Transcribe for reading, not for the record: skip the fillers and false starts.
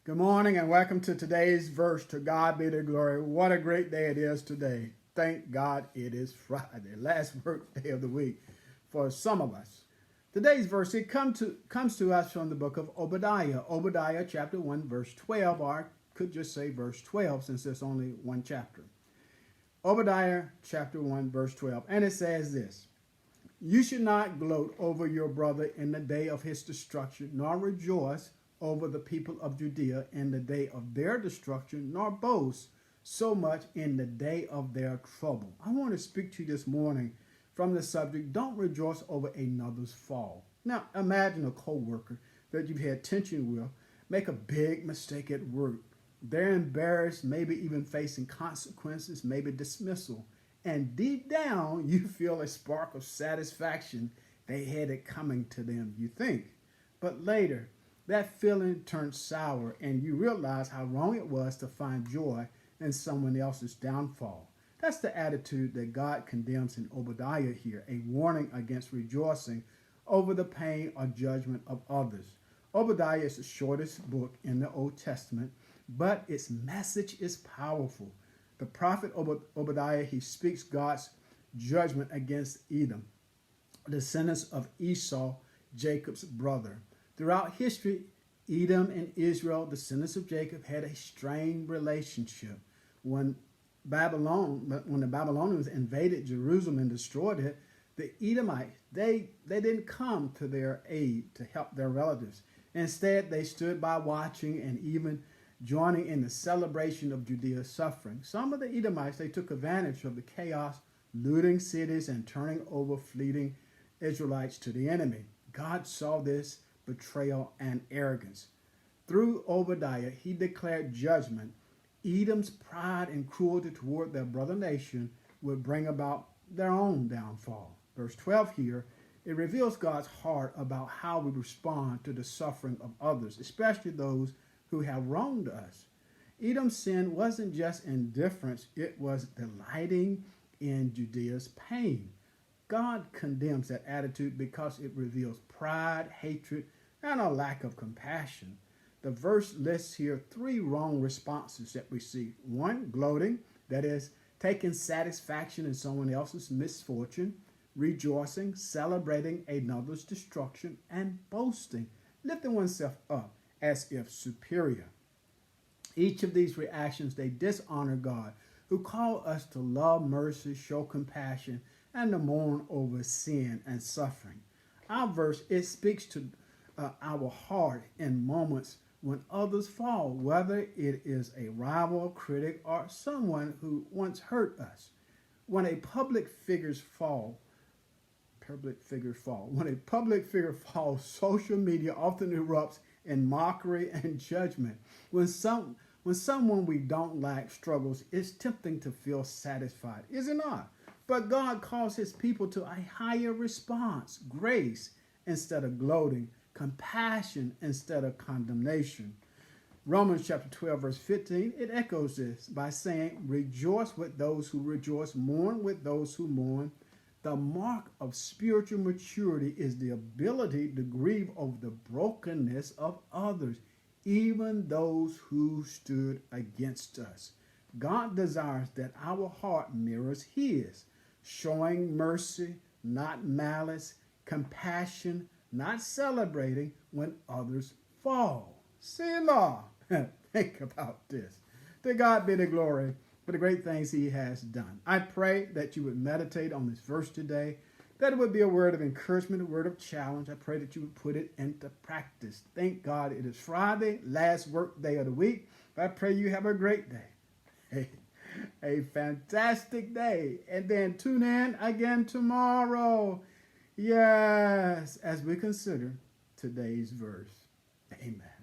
Good morning and welcome to today's verse. To God be the glory. What a great day it is today. Thank God it is Friday, last work day of the week for some of us. Today's verse, it comes to us from the book of Obadiah. Obadiah chapter 1 verse 12, or I could just say verse 12 since there's only one chapter. Obadiah chapter 1 verse 12, and it says this: You should not gloat over your brother in the day of his destruction, nor rejoice over the people of Judea in the day of their destruction, nor boast so much in the day of their trouble. I want to speak to you this morning from the subject, don't rejoice over another's fall. Now, imagine a co-worker that you've had tension with make a big mistake at work. They're embarrassed, maybe even facing consequences, maybe dismissal. And deep down, you feel a spark of satisfaction. They had it coming to them, you think. But later, that feeling turns sour and you realize how wrong it was to find joy in someone else's downfall. That's the attitude that God condemns in Obadiah here, a warning against rejoicing over the pain or judgment of others. Obadiah is the shortest book in the Old Testament, but its message is powerful. The prophet Obadiah, he speaks God's judgment against Edom, descendants of Esau, Jacob's brother. Throughout history, Edom and Israel, descendants of Jacob, had a strained relationship. When the Babylonians invaded Jerusalem and destroyed it, the Edomites, they didn't come to their aid to help their relatives. Instead, they stood by watching and even joining in the celebration of Judea's suffering. Some of the Edomites, they took advantage of the chaos, looting cities and turning over fleeting Israelites to the enemy. God saw this betrayal and arrogance. Through Obadiah, he declared judgment. Edom's pride and cruelty toward their brother nation would bring about their own downfall. Verse 12 here, it reveals God's heart about how we respond to the suffering of others, especially those who have wronged us. Edom's sin wasn't just indifference, it was delighting in Judea's pain. God condemns that attitude because it reveals pride, hatred, and a lack of compassion. The verse lists here three wrong responses that we see. One, gloating, that is, taking satisfaction in someone else's misfortune. Rejoicing, celebrating another's destruction. And boasting, lifting oneself up as if superior. Each of these reactions, they dishonor God, who called us to love mercy, show compassion, and to mourn over sin and suffering. Our verse, it speaks to our heart in moments when others fall, whether it is a rival, critic, or someone who once hurt us. When a public figure falls, social media often erupts in mockery and judgment. When someone we don't like struggles, it's tempting to feel satisfied, is it not? But God calls his people to a higher response, grace instead of gloating, compassion instead of condemnation. Romans chapter 12 verse 15, it echoes this by saying, rejoice with those who rejoice, mourn with those who mourn. The mark of spiritual maturity is the ability to grieve over the brokenness of others, even those who stood against us. God desires that our heart mirrors his, showing mercy, not malice, compassion, not celebrating when others fall. Selah. Think about this. To God be the glory for the great things he has done. I pray that you would meditate on this verse today, that it would be a word of encouragement, a word of challenge. I pray that you would put it into practice. Thank God it is Friday, last work day of the week. I pray you have a great day. A fantastic day. And then tune in again tomorrow. Yes, as we consider today's verse. Amen.